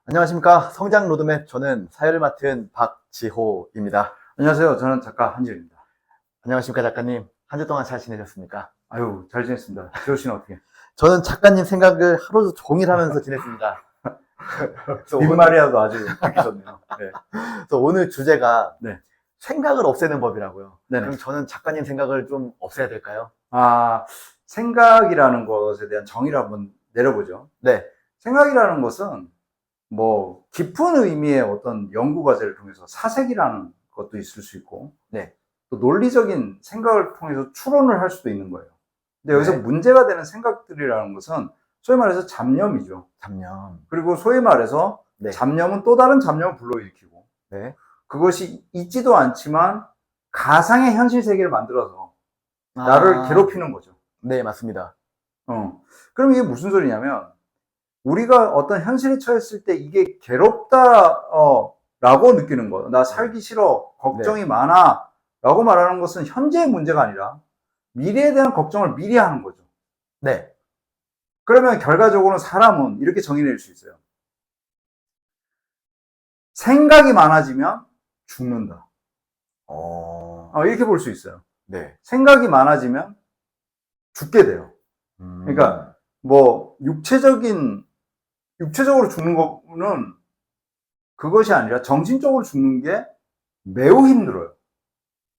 안녕하십니까. 성장 로드맵, 저는 사회를 맡은 박지호입니다. 안녕하세요. 저는 작가 한지훈입니다. 안녕하십니까, 작가님. 한 주 동안 잘 지내셨습니까? 아유, 잘 지냈습니다. 지호 씨는 어떻게? 저는 작가님 생각을 하루 종일 하면서 지냈습니다. 빈말이라도 아주 듣기 좋네요. 네. 그래서 오늘 주제가 네. 생각을 없애는 법이라고요. 네네. 그럼 저는 작가님 생각을 좀 없애야 될까요? 생각이라는 것에 대한 정의를 한번 내려보죠. 네. 생각이라는 것은 뭐 깊은 의미의 어떤 연구 과제를 통해서 사색이라는 것도 있을 수 있고, 네. 또 논리적인 생각을 통해서 추론을 할 수도 있는 거예요. 근데 여기서 네. 문제가 되는 생각들이라는 것은 소위 말해서 잡념이죠. 잡념. 그리고 소위 말해서 네. 잡념은 또 다른 잡념을 불러일으키고, 네. 그것이 있지도 않지만 가상의 현실 세계를 만들어서 나를 괴롭히는 거죠. 네, 맞습니다. 그럼 이게 무슨 소리냐면, 우리가 어떤 현실에 처했을 때 이게 괴롭다, 라고 느끼는 거. 나 살기 싫어. 걱정이 많아. 라고 말하는 것은 현재의 문제가 아니라 미래에 대한 걱정을 미리 하는 거죠. 네. 그러면 결과적으로는 사람은 이렇게 정의 내릴 수 있어요. 생각이 많아지면 죽는다. 이렇게 볼 수 있어요. 네. 생각이 많아지면 죽게 돼요. 그러니까 뭐 육체적으로 죽는 거는 그것이 아니라 정신적으로 죽는 게 매우 힘들어요.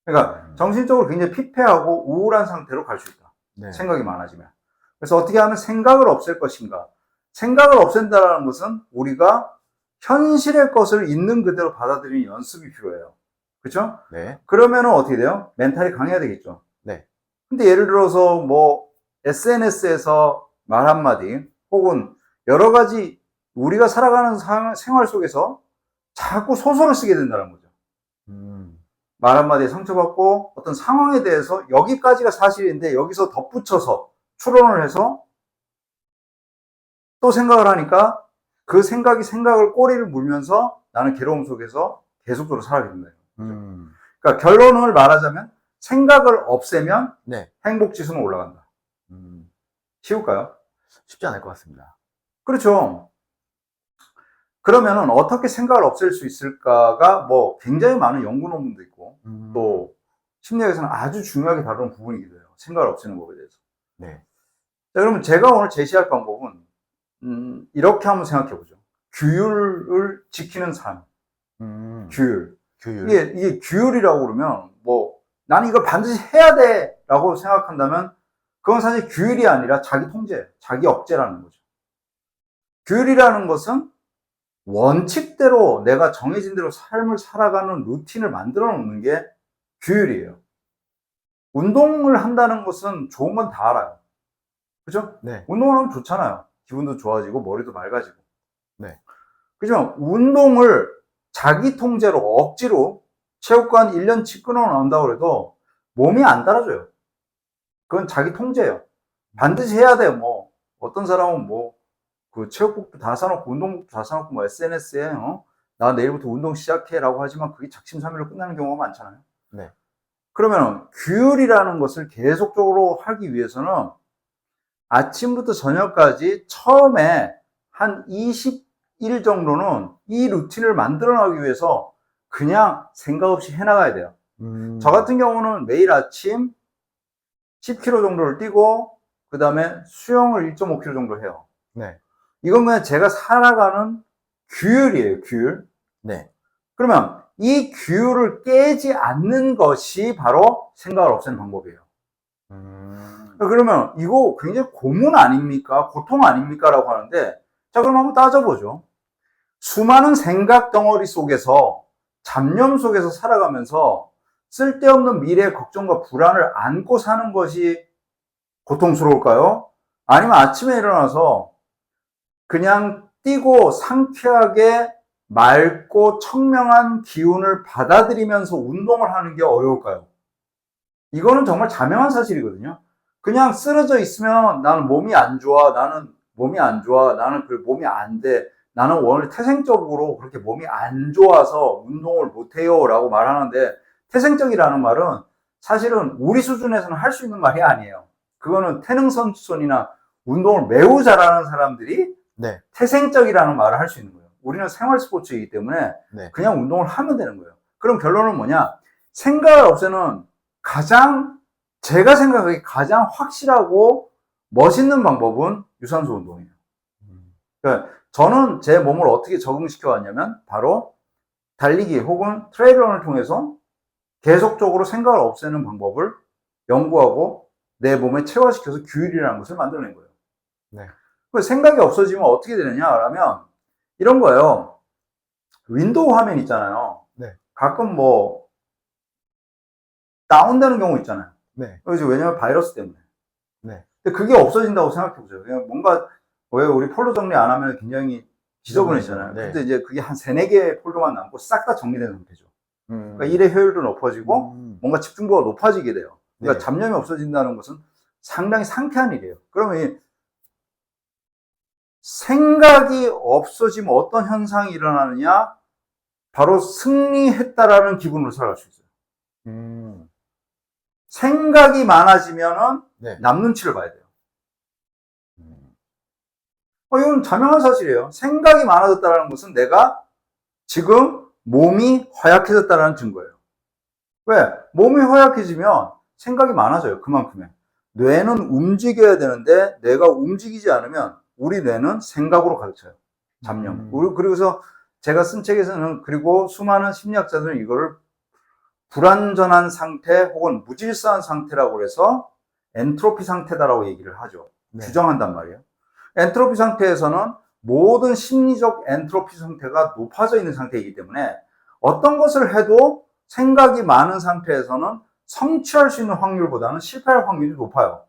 그러니까 정신적으로 굉장히 피폐하고 우울한 상태로 갈 수 있다. 네. 생각이 많아지면. 그래서 어떻게 하면 생각을 없앨 것인가? 생각을 없앤다는 것은 우리가 현실의 것을 있는 그대로 받아들이는 연습이 필요해요. 그렇죠? 네. 그러면은 어떻게 돼요? 멘탈이 강해야 되겠죠. 네. 근데 예를 들어서 뭐 SNS에서 말 한마디 혹은 여러 가지 우리가 살아가는 생활 속에서 자꾸 소설을 쓰게 된다는 거죠. 말 한마디에 상처받고 어떤 상황에 대해서 여기까지가 사실인데 여기서 덧붙여서 추론을 해서 또 생각을 하니까 그 생각이 생각을 꼬리를 물면서 나는 괴로움 속에서 계속적으로 살아가게 된다. 그러니까 결론을 말하자면 생각을 없애면 네. 행복 지수는 올라간다. 쉬울까요? 쉽지 않을 것 같습니다. 그렇죠. 그러면은 어떻게 생각을 없앨 수 있을까가 뭐 굉장히 많은 연구 논문도 있고 또 심리학에서는 아주 중요하게 다루는 부분이기도 해요. 생각을 없애는 법에 대해서. 네. 자, 그러면 제가 오늘 제시할 방법은 이렇게 한번 생각해 보죠. 규율을 지키는 삶. 규율. 이게 규율이라고 그러면 뭐 나는 이걸 반드시 해야 돼라고 생각한다면 그건 사실 규율이 아니라 자기 통제, 자기 억제라는 거죠. 규율이라는 것은 원칙대로 내가 정해진 대로 삶을 살아가는 루틴을 만들어 놓는 게 규율이에요. 운동을 한다는 것은 좋은 건 다 알아요. 그죠? 네. 운동을 하면 좋잖아요. 기분도 좋아지고 머리도 맑아지고. 네. 그죠? 운동을 자기 통제로 억지로 체육관 1년치 끊어놓는다고 해도 몸이 안 따라줘요. 그건 자기 통제예요. 반드시 해야 돼요. 뭐 어떤 사람은 뭐 그 체육복도 다 사놓고 운동복도 다 사놓고 뭐 SNS에 나 내일부터 운동 시작해라고 하지만 그게 작심삼일로 끝나는 경우가 많잖아요. 네. 그러면 규율이라는 것을 계속적으로 하기 위해서는 아침부터 저녁까지 처음에 한 20일 정도는 이 루틴을 만들어 나가기 위해서 그냥 생각 없이 해나가야 돼요. 저 같은 경우는 매일 아침 10km 정도를 뛰고 그 다음에 수영을 1.5km 정도 해요. 네. 이건 그냥 제가 살아가는 규율이에요. 규율. 네. 그러면 이 규율을 깨지 않는 것이 바로 생각을 없애는 방법이에요. 그러면 이거 굉장히 고문 아닙니까? 고통 아닙니까? 라고 하는데 자, 그럼 한번 따져보죠. 수많은 생각 덩어리 속에서 잡념 속에서 살아가면서 쓸데없는 미래의 걱정과 불안을 안고 사는 것이 고통스러울까요? 아니면 아침에 일어나서 그냥 뛰고 상쾌하게 맑고 청명한 기운을 받아들이면서 운동을 하는 게 어려울까요? 이거는 정말 자명한 사실이거든요. 그냥 쓰러져 있으면 나는 몸이 안 좋아, 나는 몸이 안 좋아, 나는 그 몸이 안 돼, 나는 원래 태생적으로 그렇게 몸이 안 좋아서 운동을 못 해요 라고 말하는데 태생적이라는 말은 사실은 우리 수준에서는 할 수 있는 말이 아니에요. 그거는 태능선수촌이나 운동을 매우 잘하는 사람들이 네. 태생적이라는 말을 할 수 있는 거예요. 우리는 생활 스포츠이기 때문에 네. 그냥 운동을 하면 되는 거예요. 그럼 결론은 뭐냐? 생각을 없애는 제가 생각하기에 가장 확실하고 멋있는 방법은 유산소 운동이에요. 그러니까 저는 제 몸을 어떻게 적응시켜 왔냐면 바로 달리기 혹은 트레일런을 통해서 계속적으로 생각을 없애는 방법을 연구하고 내 몸에 체화시켜서 규율이라는 것을 만들어낸 거예요. 네. 생각이 없어지면 어떻게 되느냐라면 이런 거예요. 윈도우 화면 있잖아요. 네. 가끔 뭐 다운되는 경우 있잖아요. 네. 왜냐면 바이러스 때문에. 네. 근데 그게 없어진다고 생각해 보세요. 그냥 뭔가 왜 우리 폴더 정리 안 하면 굉장히 지저분해지잖아요. 네. 근데 이제 그게 한 3-4개의 폴더만 남고 싹 다 정리되는 상태죠. 그러니까 일의 효율도 높아지고 뭔가 집중도가 높아지게 돼요. 그러니까 네. 잡념이 없어진다는 것은 상당히 상쾌한 일이에요. 그러면 이 생각이 없어지면 어떤 현상이 일어나느냐? 바로 승리했다라는 기분으로 살아갈 수 있어요. 생각이 많아지면은 네. 남 눈치를 봐야 돼요. 이건 자명한 사실이에요. 생각이 많아졌다는 것은 내가 지금 몸이 허약해졌다는 증거예요. 왜? 몸이 허약해지면 생각이 많아져요. 그만큼에. 뇌는 움직여야 되는데 내가 움직이지 않으면 우리 뇌는 생각으로 가득 차요. 잡념. 그래서 제가 쓴 책에서는 그리고 수많은 심리학자들은 이거를 불완전한 상태 혹은 무질서한 상태라고 해서 엔트로피 상태다라고 얘기를 하죠. 네. 규정한단 말이에요. 엔트로피 상태에서는 모든 심리적 엔트로피 상태가 높아져 있는 상태이기 때문에 어떤 것을 해도 생각이 많은 상태에서는 성취할 수 있는 확률보다는 실패할 확률이 높아요.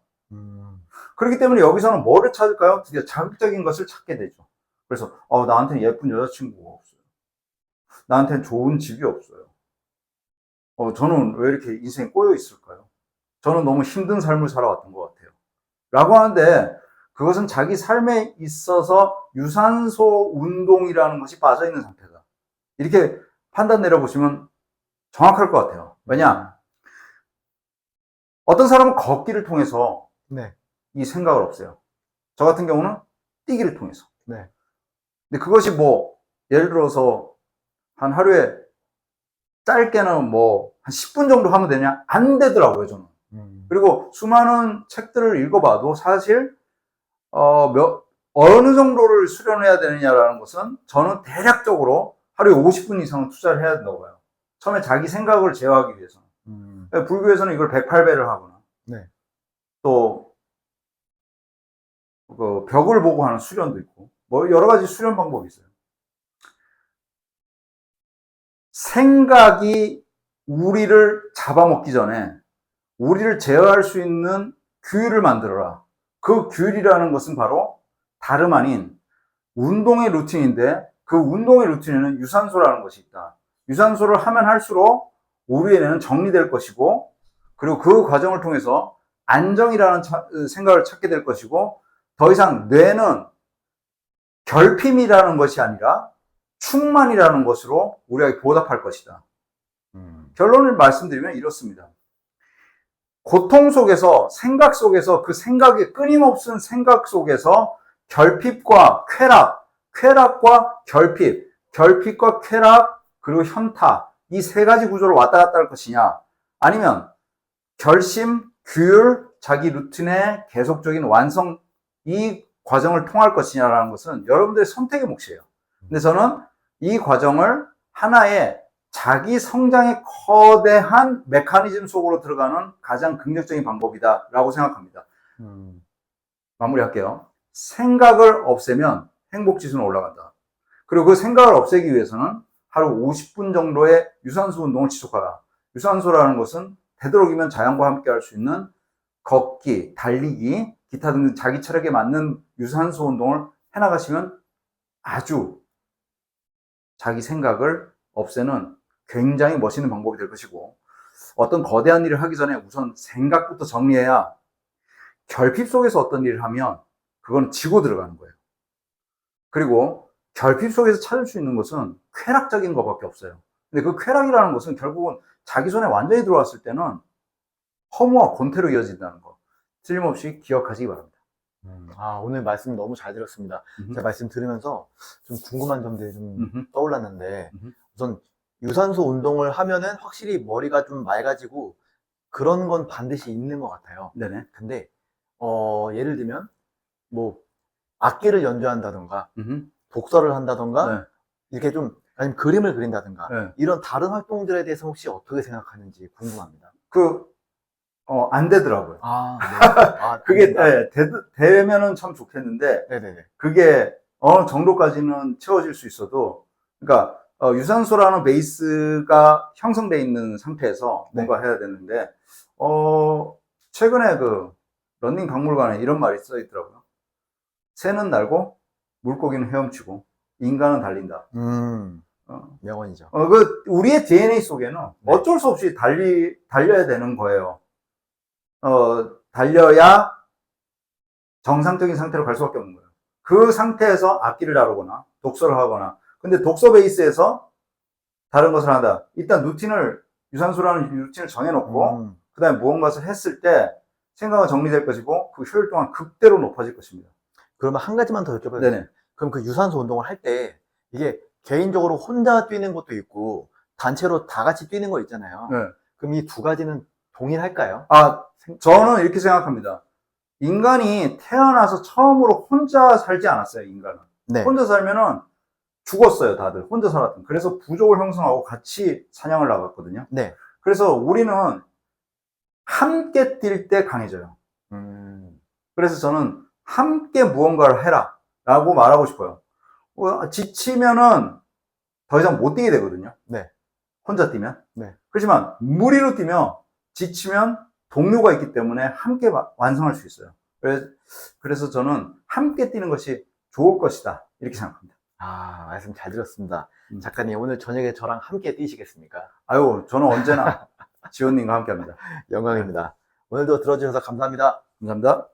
그렇기 때문에 여기서는 뭐를 찾을까요? 드디어 자극적인 것을 찾게 되죠. 그래서 나한테는 예쁜 여자친구가 없어요. 나한테는 좋은 집이 없어요. 저는 왜 이렇게 인생에 꼬여 있을까요? 저는 너무 힘든 삶을 살아왔던 것 같아요. 라고 하는데 그것은 자기 삶에 있어서 유산소 운동이라는 것이 빠져있는 상태다. 이렇게 판단 내려보시면 정확할 것 같아요. 왜냐? 어떤 사람은 걷기를 통해서 네. 이 생각을 없애요. 저 같은 경우는 뛰기를 통해서. 네. 근데 그것이 예를 들어서 한 하루에 짧게는 한 10분 정도 하면 되냐? 안 되더라고요, 저는. 그리고 수많은 책들을 읽어봐도 사실, 어느 정도를 수련해야 되느냐라는 것은 저는 대략적으로 하루에 50분 이상은 투자를 해야 된다고 봐요. 처음에 자기 생각을 제어하기 위해서는. 불교에서는 이걸 108배를 하거나, 네. 또, 벽을 보고 하는 수련도 있고, 여러 가지 수련 방법이 있어요. 생각이 우리를 잡아먹기 전에 우리를 제어할 수 있는 규율을 만들어라. 그 규율이라는 것은 바로 다름 아닌 운동의 루틴인데 그 운동의 루틴에는 유산소라는 것이 있다. 유산소를 하면 할수록 우리의 뇌는 정리될 것이고 그리고 그 과정을 통해서 안정이라는 생각을 찾게 될 것이고 더 이상 뇌는 결핍이라는 것이 아니라 충만이라는 것으로 우리에게 보답할 것이다. 결론을 말씀드리면 이렇습니다. 고통 속에서, 생각 속에서, 그 생각의 끊임없는 생각 속에서 결핍과 쾌락, 쾌락과 결핍, 결핍과 쾌락, 그리고 현타, 이 3가지 구조를 왔다 갔다 할 것이냐, 아니면 결심, 규율, 자기 루틴의 계속적인 완성, 이 과정을 통할 것이냐라는 것은 여러분들의 선택의 몫이에요. 근데 저는 이 과정을 하나의 자기 성장의 거대한 메커니즘 속으로 들어가는 가장 긍정적인 방법이다라고 생각합니다. 마무리할게요. 생각을 없애면 행복지수는 올라간다. 그리고 그 생각을 없애기 위해서는 하루 50분 정도의 유산소 운동을 지속하라. 유산소라는 것은 되도록이면 자연과 함께 할 수 있는 걷기, 달리기, 기타 등등 자기 체력에 맞는 유산소 운동을 해나가시면 아주 자기 생각을 없애는 굉장히 멋있는 방법이 될 것이고 어떤 거대한 일을 하기 전에 우선 생각부터 정리해야 결핍 속에서 어떤 일을 하면 그건 지고 들어가는 거예요. 그리고 결핍 속에서 찾을 수 있는 것은 쾌락적인 것밖에 없어요. 근데 그 쾌락이라는 것은 결국은 자기 손에 완전히 들어왔을 때는 허무와 권태로 이어진다는 거 틀림없이 기억하시기 바랍니다. 오늘 말씀 너무 잘 들었습니다. 음흠. 제가 말씀 들으면서 좀 궁금한 점들이 좀 음흠. 떠올랐는데, 음흠. 우선 유산소 운동을 하면은 확실히 머리가 좀 맑아지고 그런 건 반드시 있는 것 같아요. 네네. 근데, 예를 들면, 뭐, 악기를 연주한다던가, 음흠. 독서를 한다던가, 네. 이렇게 좀, 아니면 그림을 그린다던가, 네. 이런 다른 활동들에 대해서 혹시 어떻게 생각하는지 궁금합니다. 안 되더라고요. 네. 그게, 됩니다. 되면은 참 좋겠는데, 네네네. 그게 어느 정도까지는 채워질 수 있어도, 그러니까, 유산소라는 베이스가 형성되어 있는 상태에서 네. 뭔가 해야 되는데, 최근에 런닝 박물관에 이런 말이 써 있더라고요. 새는 날고, 물고기는 헤엄치고, 인간은 달린다. 명언이죠. 우리의 DNA 속에는 어쩔 수 없이 달려야 되는 거예요. 달려야 정상적인 상태로 갈 수밖에 없는 거예요. 그 상태에서 악기를 다루거나 독서를 하거나, 근데 독서 베이스에서 다른 것을 한다. 일단 유산소라는 루틴을 정해놓고 그 다음에 무언가를 했을 때 생각은 정리될 것이고 그 효율 또한 극대로 높아질 것입니다. 그러면 한 가지만 더 여쭤봐도 네네. 돼요? 그럼 그 유산소 운동을 할 때 이게 개인적으로 혼자 뛰는 것도 있고 단체로 다 같이 뛰는 거 있잖아요. 네. 그럼 이 두 가지는 동일할까요? 저는 이렇게 생각합니다. 인간이 태어나서 처음으로 혼자 살지 않았어요, 인간은. 네. 혼자 살면은 죽었어요, 다들. 혼자 살았던. 그래서 부족을 형성하고 같이 사냥을 나갔거든요. 네. 그래서 우리는 함께 뛸 때 강해져요. 그래서 저는 함께 무언가를 해라 라고 말하고 싶어요. 지치면은 더 이상 못 뛰게 되거든요. 네. 혼자 뛰면. 네. 그렇지만 무리로 뛰면 지치면 동료가 있기 때문에 함께 완성할 수 있어요. 그래서 저는 함께 뛰는 것이 좋을 것이다 이렇게 생각합니다. 말씀 잘 들었습니다. 작가님, 오늘 저녁에 저랑 함께 뛰시겠습니까? 저는 언제나 지원님과 함께 합니다. 영광입니다. 오늘도 들어주셔서 감사합니다. 감사합니다.